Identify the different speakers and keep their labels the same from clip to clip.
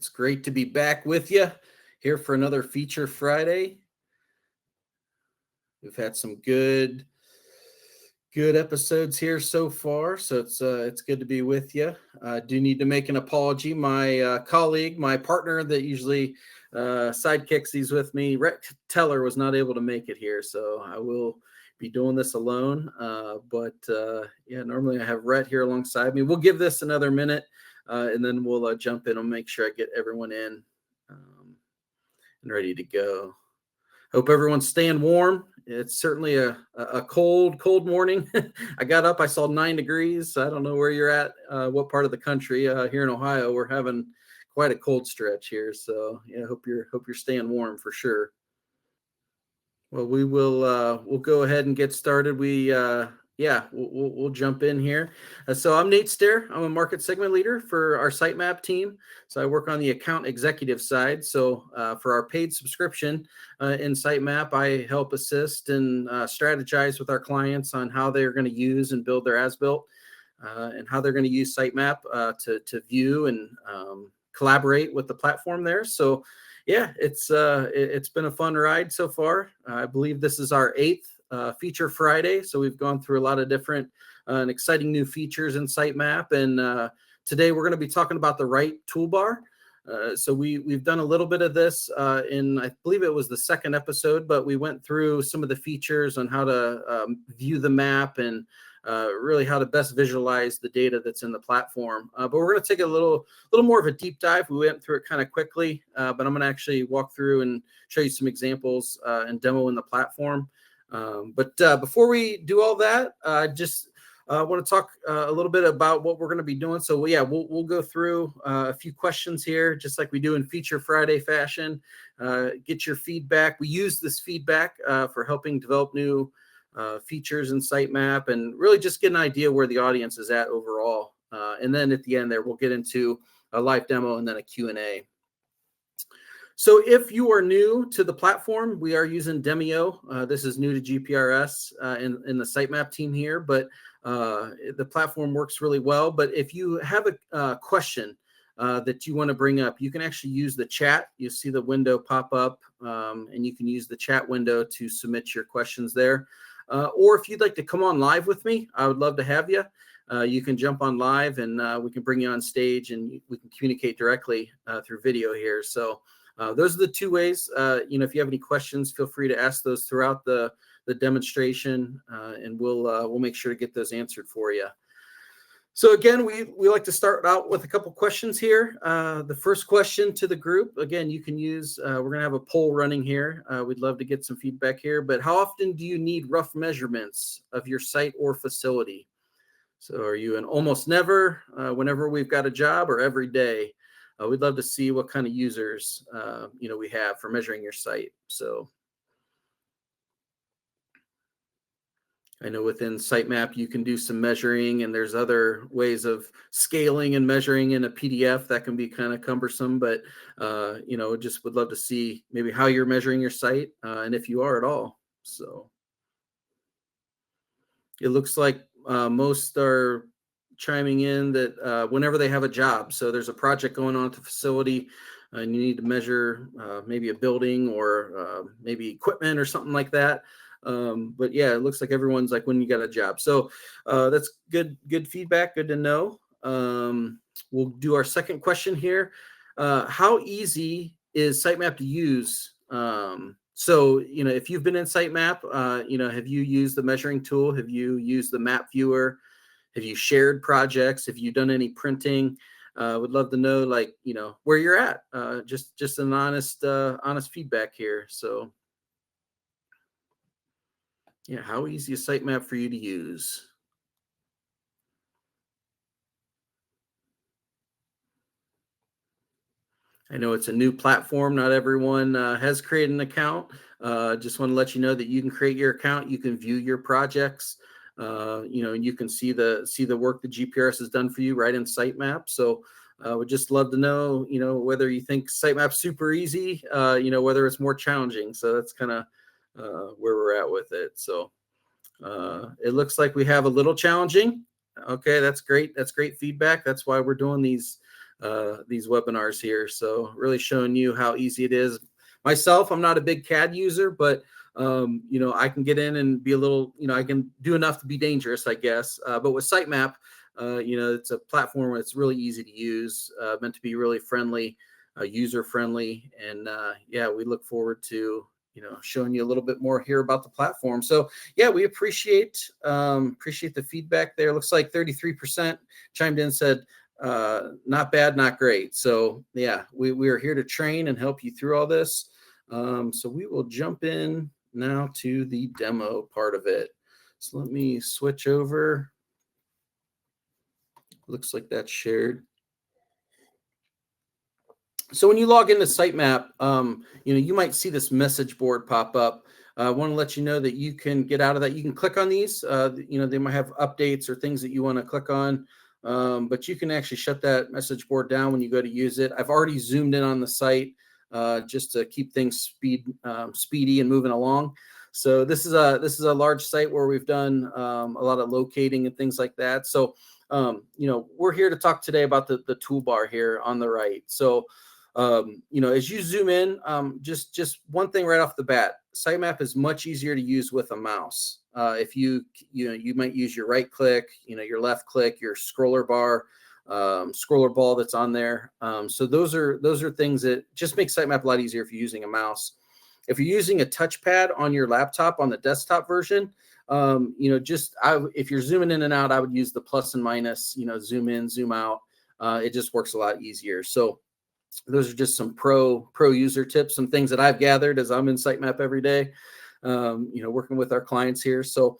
Speaker 1: It's great to be back with you here for another Feature Friday. We've had some good episodes here so far, so it's good to be with you. I do need to make an apology. My colleague, my partner that usually sidekicks these with me, Rhett Teller, was not able to make it here, so I will be doing this alone. But normally I have Rhett here alongside me. We'll give this another minute, and then we'll jump in and make sure I get everyone in and ready to go. Hope everyone's staying warm. It's certainly a cold morning. I got up, I saw 9 degrees. I don't know where you're at, what part of the country. Here in Ohio, we're having quite a cold stretch here. So yeah, hope you're staying warm for sure. Well, we'll go ahead and get started. We'll jump in here. So I'm Nate Stair. I'm a market segment leader for our SiteMap team. So I work on the account executive side. So for our paid subscription in SiteMap, I help assist and strategize with our clients on how they're going to use and build their as-built and how they're going to use SiteMap to view and collaborate with the platform there. So yeah, it's been a fun ride so far. I believe this is our 8th Feature Friday. So we've gone through a lot of different and exciting new features in SiteMap. And today we're going to be talking about the right toolbar. So we've done a little bit of this in, I believe it was the 2nd episode, but we went through some of the features on how to view the map and really how to best visualize the data that's in the platform. But we're going to take a little more of a deep dive. We went through it kind of quickly, but I'm going to actually walk through and show you some examples and demo in the platform. But before we do all that, I want to talk a little bit about what we're going to be doing. So we'll go through a few questions here, just like we do in Feature Friday fashion. Get your feedback. We use this feedback for helping develop new features in SiteMap and really just get an idea where the audience is at overall. And then at the end there, we'll get into a live demo and then a Q&A. So if you are new to the platform, we are using Demio. This is new to GPRS in the SiteMap team here, but the platform works really well. But if you have a question that you want to bring up, you can actually use the chat. You'll see the window pop up, and you can use the chat window to submit your questions there. Or if you'd like to come on live with me, I would love to have you. You can jump on live and we can bring you on stage and we can communicate directly through video here. So those are the 2 ways. If you have any questions, feel free to ask those throughout the demonstration and we'll make sure to get those answered for you. So again, we like to start out with a couple questions here. The first question to the group, again, you can use, we're going to have a poll running here. We'd love to get some feedback here, but how often do you need rough measurements of your site or facility? So are you an almost never, whenever we've got a job, or every day? We'd love to see what kind of users, we have for measuring your site. So I know within SiteMap, you can do some measuring and there's other ways of scaling and measuring in a PDF that can be kind of cumbersome, but, just would love to see maybe how you're measuring your site and if you are at all. So it looks like most are chiming in that whenever they have a job. So there's a project going on at the facility and you need to measure maybe a building or maybe equipment or something like that. But yeah, it looks like everyone's like when you got a job. So that's good feedback. Good to know. We'll do our second question here. How easy is SiteMap to use? So, if you've been in SiteMap, have you used the measuring tool? Have you used the map viewer? Have you shared projects? Have you done any printing? Would love to know, where you're at. Just an honest feedback here. So. Yeah, how easy is SiteMap for you to use? I know it's a new platform. Not everyone has created an account. Just want to let you know that you can create your account. You can view your projects, and you can see the work that GPRS has done for you right in SiteMap. So would just love to know, whether you think SiteMap's super easy, whether it's more challenging. So that's kind of where we're at with it. So it looks like we have a little challenging. Okay, that's great. That's great feedback. That's why we're doing these these webinars here. So really showing you how easy it is. Myself, I'm not a big CAD user, but I can get in and be a little, I can do enough to be dangerous, I guess. But with SiteMap, it's a platform that's really easy to use, meant to be really friendly, user friendly. And we look forward to, showing you a little bit more here about the platform. So yeah, we appreciate the feedback there. Looks like 33% chimed in, said, not bad, not great. So yeah, we are here to train and help you through all this. So we will jump in now to the demo part of it. So let me switch over. Looks like that's shared. So when you log into SiteMap, you might see this message board pop up. I want to let you know that you can get out of that. You can click on these. They might have updates or things that you want to click on, but you can actually shut that message board down when you go to use it. I've already zoomed in on the site just to keep things speedy and moving along. So this is a large site where we've done a lot of locating and things like that. So we're here to talk today about the toolbar here on the right. So as you zoom in, just one thing right off the bat, SiteMap is much easier to use with a mouse. If you might use your right click, your left click, your scroller bar, scroller ball that's on there. So those are things that just make SiteMap a lot easier if you're using a mouse. If you're using a touchpad on your laptop on the desktop version, if you're zooming in and out, I would use the plus and minus, zoom in, zoom out. It just works a lot easier. So those are just some pro user tips, some things that I've gathered as I'm in SiteMap every day, working with our clients here. So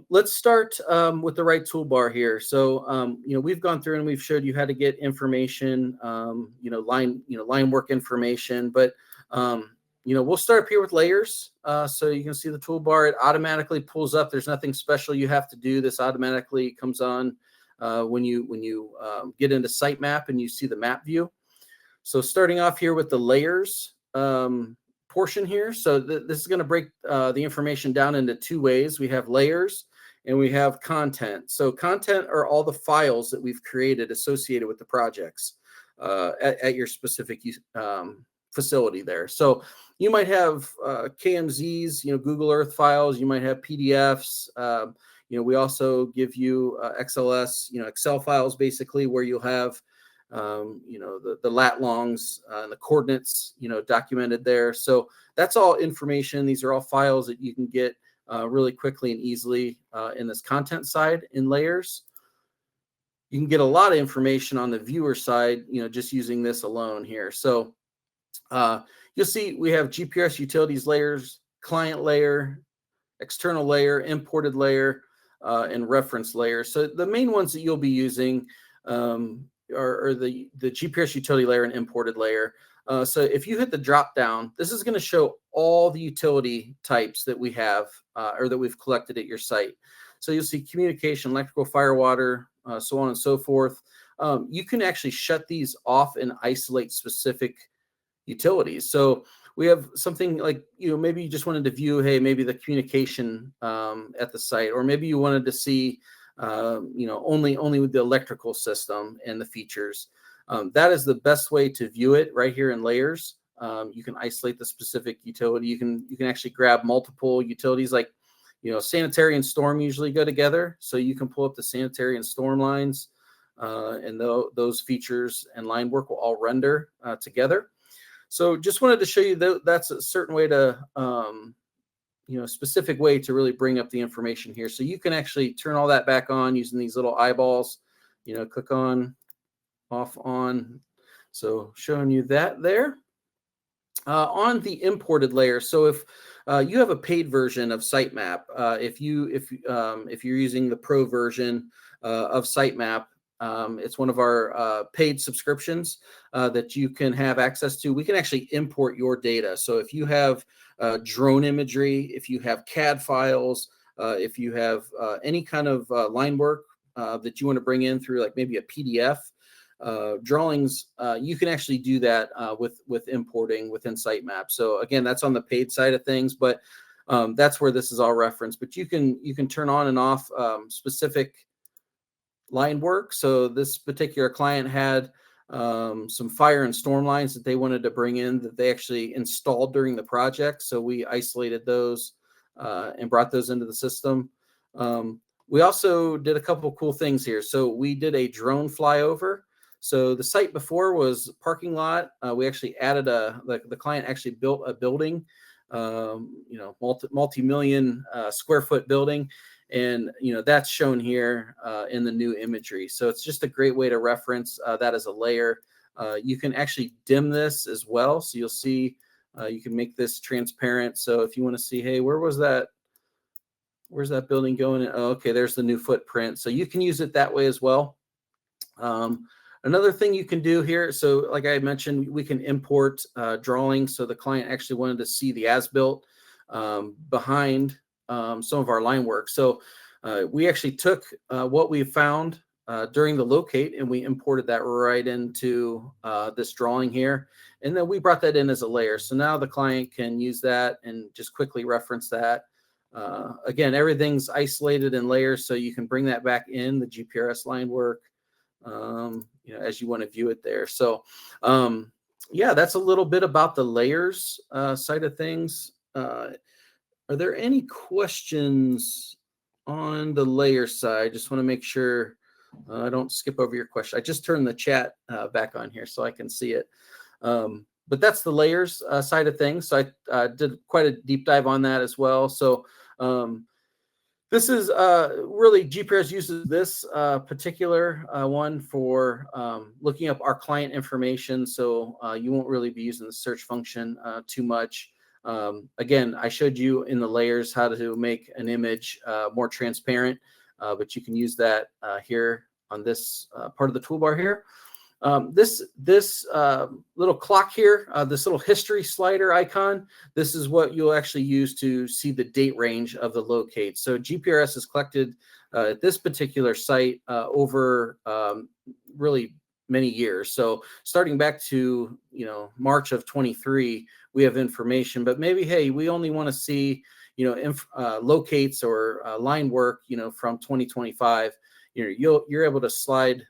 Speaker 1: let's start with the right toolbar here. So, we've gone through and we've showed you how to get information, line work information, but, we'll start up here with layers. So you can see the toolbar, it automatically pulls up. There's nothing special you have to do. This automatically comes on when you get into SiteMap and you see the map view. So starting off here with the layers portion here. So this is going to break the information down into two ways. We have layers and we have content. So content are all the files that we've created associated with the projects at your specific facility there. So you might have KMZs, Google Earth files. You might have PDFs. We also give you XLS, Excel files, basically, where you'll have the lat longs and the coordinates, documented there. So that's all information. These are all files that you can get really quickly and easily in this content side in layers. You can get a lot of information on the viewer side, just using this alone here. So you'll see we have GPRS utilities layers, client layer, external layer, imported layer, and reference layer. So the main ones that you'll be using are the GPRS utility layer and imported layer. So if you hit the drop down, this is going to show all the utility types that we have or that we've collected at your site. So you'll see communication, electrical, fire, water, so on and so forth. You can actually shut these off and isolate specific utilities. So we have something like, maybe you just wanted to view, hey, maybe the communication at the site, or maybe you wanted to see only with the electrical system and the features. That is the best way to view it right here in layers. You can isolate the specific utility. You can actually grab multiple utilities, like, sanitary and storm usually go together. So you can pull up the sanitary and storm lines, and those features and line work will all render together. So just wanted to show you that's a certain way to, specific way to really bring up the information here. So you can actually turn all that back on using these little eyeballs, click on, off, on. So showing you that there. On the imported layer. So if you have a paid version of SiteMap, if you're using the pro version of SiteMap, it's one of our paid subscriptions that you can have access to. We can actually import your data. So if you have drone imagery, if you have CAD files, if you have any kind of line work that you want to bring in through, like maybe a PDF, drawings, you can actually do that with importing within SiteMap. So again, that's on the paid side of things, but that's where this is all referenced. But you can turn on and off specific line work. So this particular client had some fire and storm lines that they wanted to bring in that they actually installed during the project. So we isolated those and brought those into the system. We also did a couple of cool things here. So we did a drone flyover. So the site before was parking lot. We actually added the client actually built a building, multi-million square foot building. And, that's shown here in the new imagery. So it's just a great way to reference that as a layer. You can actually dim this as well. So you'll see, you can make this transparent. So if you want to see, hey, where's that building going? Oh, okay, there's the new footprint. So you can use it that way as well. Another thing you can do here, so like I mentioned, we can import drawings. So the client actually wanted to see the as-built behind some of our line work. So we actually took what we found during the locate and we imported that right into this drawing here. And then we brought that in as a layer. So now the client can use that and just quickly reference that. Again, everything's isolated in layers, so you can bring that back in the GPRS line work as you want to view it there. So yeah, that's a little bit about the layers side of things. Are there any questions on the layer side? Just want to make sure I don't skip over your question. I just turned the chat back on here so I can see it. But that's the layers side of things. So I did quite a deep dive on that as well. So this is really GPRS uses this particular one for looking up our client information. So you won't really be using the search function too much. Again, I showed you in the layers how to make an image more transparent, but you can use that here on this part of the toolbar here. This little clock here, this little history slider icon, this is what you'll actually use to see the date range of the locate. So GPRS is collected at this particular site over really many years. So starting back to, March of 23, we have information, but maybe, hey, we only want to see, locates or line work, from 2025. You're able to slide,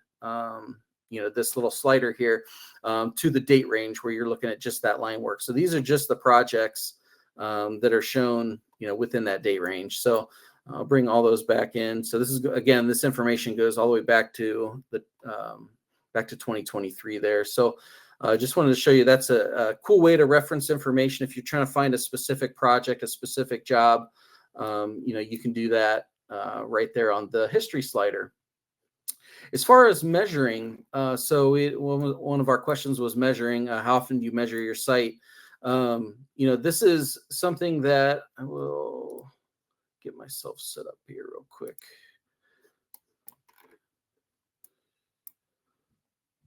Speaker 1: this little slider here to the date range where you're looking at just that line work. So these are just the projects that are shown, within that date range. So I'll bring all those back in. So this is, again, this information goes all the way back to the back to 2023 there. So I just wanted to show you that's a cool way to reference information. If you're trying to find a specific project, a specific job, you can do that right there on the history slider. As far as measuring, so one of our questions was measuring. How often do you measure your site? This is something that I will get myself set up here real quick.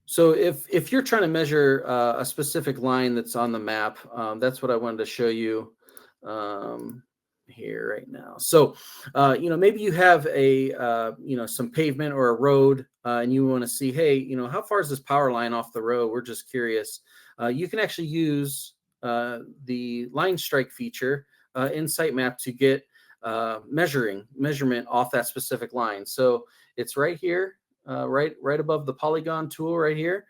Speaker 1: So if you're trying to measure a specific line that's on the map, that's what I wanted to show you here right now. So, maybe you have a, some pavement or a road and you want to see, hey, how far is this power line off the road? We're just curious. You can actually use the line strike feature in SiteMap to get measurement off that specific line. So it's right here. Right above the polygon tool right here.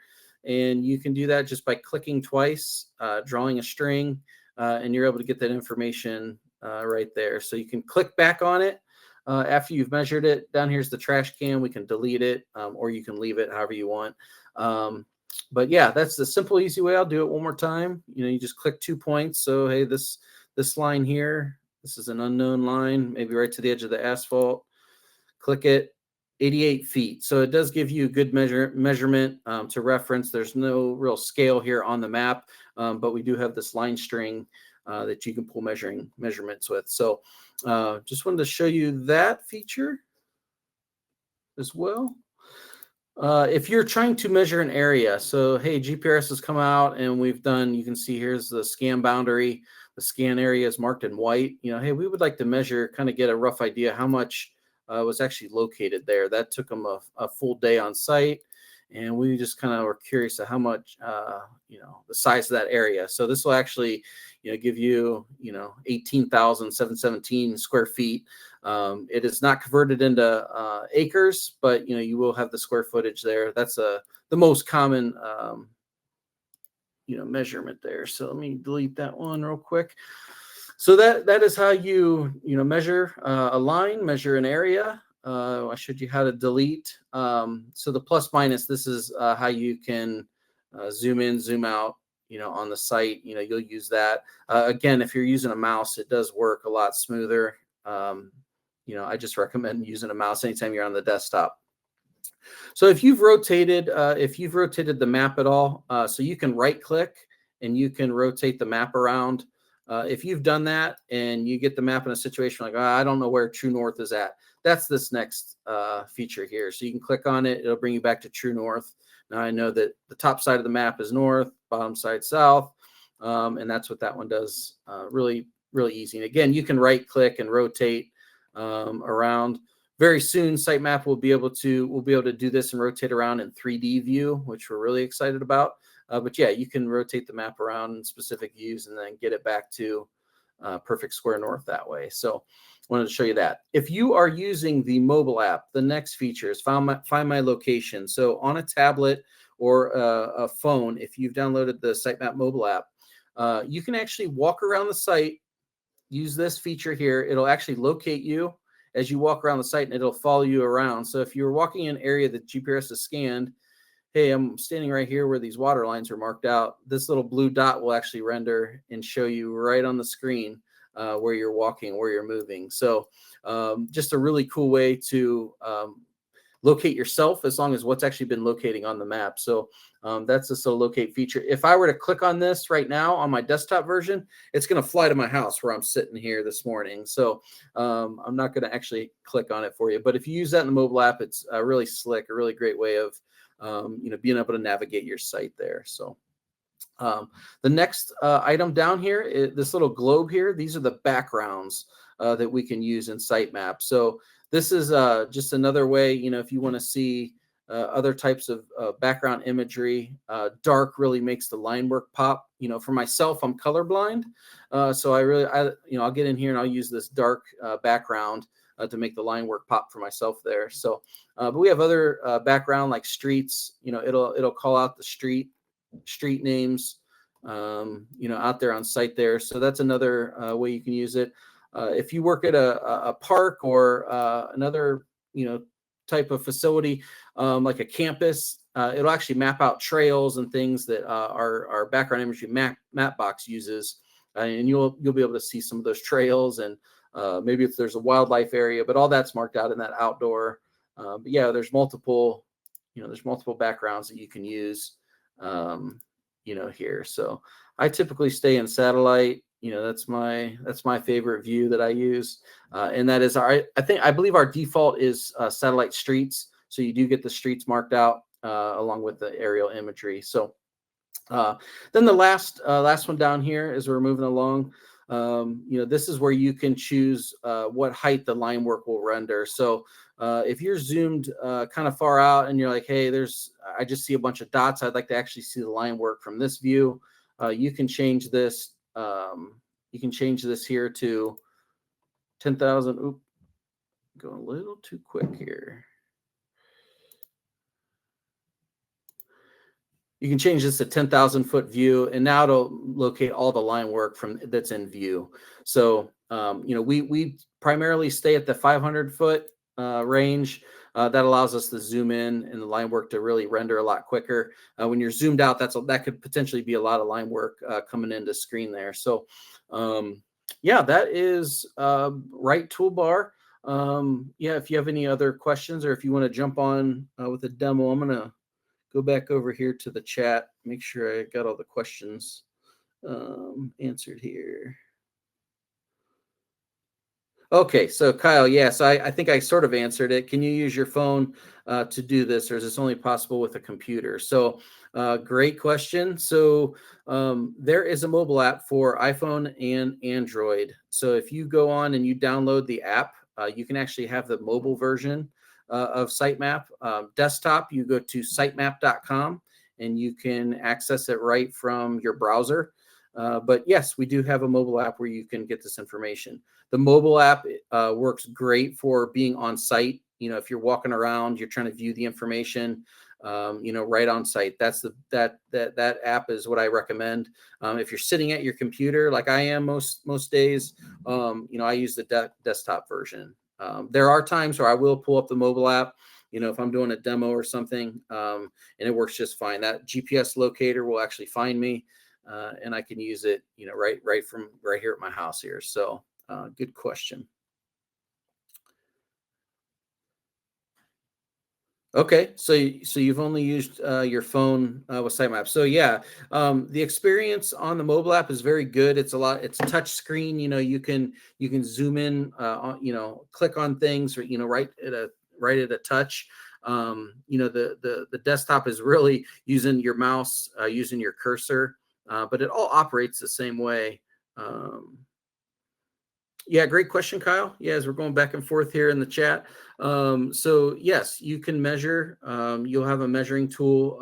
Speaker 1: And you can do that just by clicking twice, drawing a string, and you're able to get that information right there. So you can click back on it after you've measured it. Down here's the trash can. We can delete it, or you can leave it however you want. But yeah, that's the simple, easy way. I'll do it one more time. You just click 2 points. So, hey, this line here, this is an unknown line, maybe right to the edge of the asphalt. Click it. 88 feet. So it does give you a good measurement to reference. There's no real scale here on the map, but we do have this line string that you can pull measurements with. So just wanted to show you that feature as well. If you're trying to measure an area, so hey, GPRS has come out and we've done, you can see here's the scan boundary. The scan area is marked in white. Hey, we would like to measure, kind of get a rough idea how much was actually located there. That took them a full day on site, and we just kind of were curious of how much, the size of that area. So this will actually, give you, 18,717 square feet. It is not converted into acres, but you will have the square footage there. That's the most common measurement there. So let me delete that one real quick. So that is how you measure a line, measure an area. I showed you how to delete. So the plus minus, this is how you can zoom in, zoom out, on the site. You'll use that. Again, if you're using a mouse, it does work a lot smoother. I just recommend using a mouse anytime you're on the desktop. So if you've rotated the map at all, so you can right click and you can rotate the map around. If you've done that and you get the map in a situation like, I don't know where true north is at, that's this next feature here. So you can click on it. It'll bring you back to true north. Now I know that the top side of the map is north, bottom side south, and that's what that one does. Really, really easy. And again, you can right click and rotate around. Very soon, SiteMap will be able to do this and rotate around in 3D view, which we're really excited about. But yeah, you can rotate the map around in specific views and then get it back to perfect square north that way. So I wanted to show you that. If you are using the mobile app, the next feature is find my location. So on a tablet or a phone, if you've downloaded the SiteMap mobile app, you can actually walk around the site, use this feature here. It'll actually locate you as you walk around the site, and it'll follow you around. So if you're walking in an area that GPRS has scanned, hey, I'm standing right here where these water lines are marked out, this little blue dot will actually render and show you right on the screen where you're walking, where you're moving. So just a really cool way to locate yourself, as long as what's actually been locating on the map. So that's this little locate feature. If I were to click on this right now on my desktop version, it's going to fly to my house where I'm sitting here this morning. So I'm not going to actually click on it for you. But if you use that in the mobile app, it's really slick, a really great way of being able to navigate your site there. So the next item down here is this little globe here. These are the backgrounds that we can use in SiteMap. So this is just another way, if you want to see other types of background imagery. Dark really makes the line work pop. For myself, I'm colorblind, so I'll get in here and I'll use this dark background to make the line work pop for myself there. So, but we have other background like streets. It'll call out the street names, out there on site there. So that's another way you can use it. If you work at a park or another, type of facility, like a campus, it'll actually map out trails and things that our background imagery map box uses, and you'll be able to see some of those trails, and maybe if there's a wildlife area, but all that's marked out in that outdoor. But yeah, there's multiple backgrounds that you can use, here. So I typically stay in satellite. That's my favorite view that I use, and that is I believe our default is satellite streets. So you do get the streets marked out along with the aerial imagery. So then the last one down here, as we're moving along, this is where you can choose what height the line work will render. So if you're zoomed kind of far out and you're like, hey, I just see a bunch of dots, I'd like to actually see the line work from this view, you can change this. You can change this here to 10,000. Oop, going a little too quick here. You can change this to 10,000 foot view, and now it'll locate all the line work that's in view. So, we primarily stay at the 500 foot range. That allows us to zoom in and the line work to really render a lot quicker. When you're zoomed out, that could potentially be a lot of line work coming into screen there. So, yeah, that is right toolbar. Yeah, if you have any other questions or if you want to jump on with a demo, I'm going to go back over here to the chat, make sure I got all the questions answered here. Okay, so Kyle, yes, I think I sort of answered it. Can you use your phone to do this, or is this only possible with a computer? So great question. So there is a mobile app for iPhone and Android. So if you go on and you download the app, you can actually have the mobile version of SiteMap. Desktop, you go to sitemap.com and you can access it right from your browser. But yes, we do have a mobile app where you can get this information. The mobile app works great for being on site. If you're walking around, you're trying to view the information, right on site. That app is what I recommend. If you're sitting at your computer, like I am most days, I use the desktop version. There are times where I will pull up the mobile app, if I'm doing a demo or something, and it works just fine. That GPS locator will actually find me, and I can use it, right from right here at my house here. So good question. Okay, so you've only used your phone with SiteMap. So yeah, the experience on the mobile app is very good. It's a touch screen. You can zoom in, click on things, or right at a touch. The desktop is really using your mouse, using your cursor, but it all operates the same way. Yeah, great question, Kyle. Yeah, as we're going back and forth here in the chat. So yes, you can measure. You'll have a measuring tool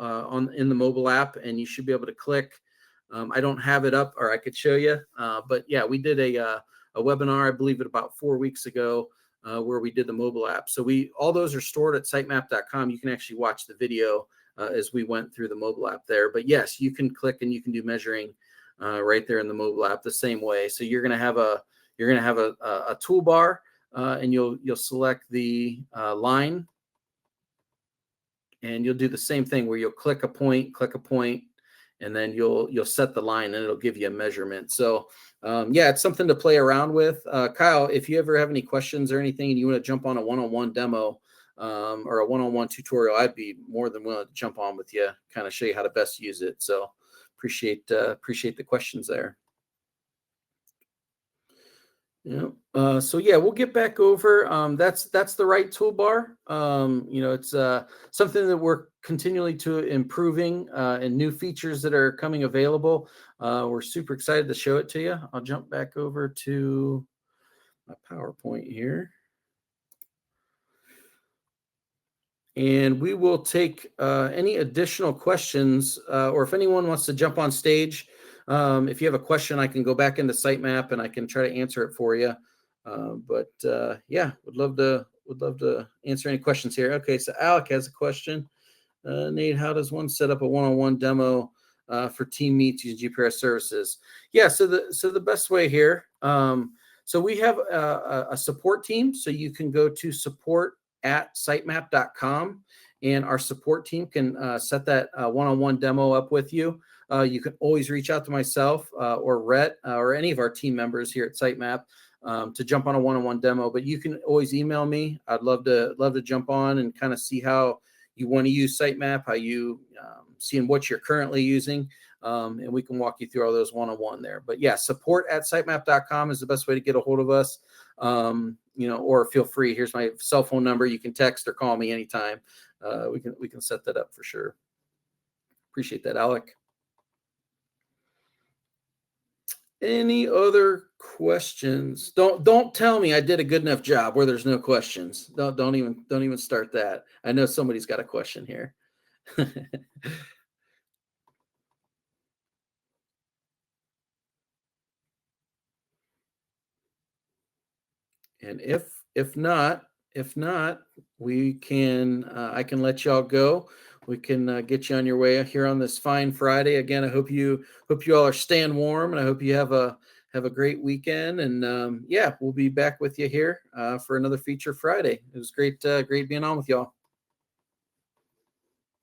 Speaker 1: in the mobile app, and you should be able to click. I don't have it up, or I could show you. But yeah, we did a webinar, I believe it about 4 weeks ago, where we did the mobile app. So all those are stored at sitemap.com. You can actually watch the video as we went through the mobile app there. But yes, you can click and you can do measuring right there in the mobile app the same way. So you're going to have a toolbar, and you'll select the line, and you'll do the same thing where you'll click a point, and then you'll set the line, and it'll give you a measurement. So yeah, it's something to play around with. Kyle, if you ever have any questions or anything, and you want to jump on a one-on-one demo or a one-on-one tutorial, I'd be more than willing to jump on with you, kind of show you how to best use it. So appreciate the questions there. Yeah. So yeah, we'll get back over. That's the right toolbar. It's something that we're continually to improving, and new features that are coming available. We're super excited to show it to you. I'll jump back over to my PowerPoint here, and we will take any additional questions, or if anyone wants to jump on stage. If you have a question, I can go back into SiteMap and I can try to answer it for you. But yeah, would love to answer any questions here. Okay, so Alec has a question. Nate, how does one set up a one-on-one demo for team meets using GPRS services? Yeah, so the best way here. So we have a support team. So you can go to support@sitemap.com, and our support team can set that one-on-one demo up with you. You can always reach out to myself or Rhett or any of our team members here at SiteMap to jump on a one-on-one demo. But you can always email me. I'd love to jump on and kind of see how you want to use SiteMap, how you seeing what you're currently using, and we can walk you through all those one-on-one there. But yeah, support@sitemap.com is the best way to get a hold of us. Or feel free. Here's my cell phone number. You can text or call me anytime. We can set that up for sure. Appreciate that, Alec. Any other questions? Don't tell me I did a good enough job where there's no questions. Don't even start that. I know somebody's got a question here. And if not, we can I can let y'all go. We can get you on your way here on this fine Friday. Again, I hope you all are staying warm, and I hope you have a great weekend. And yeah, we'll be back with you here for another Feature Friday. It was great being on with y'all.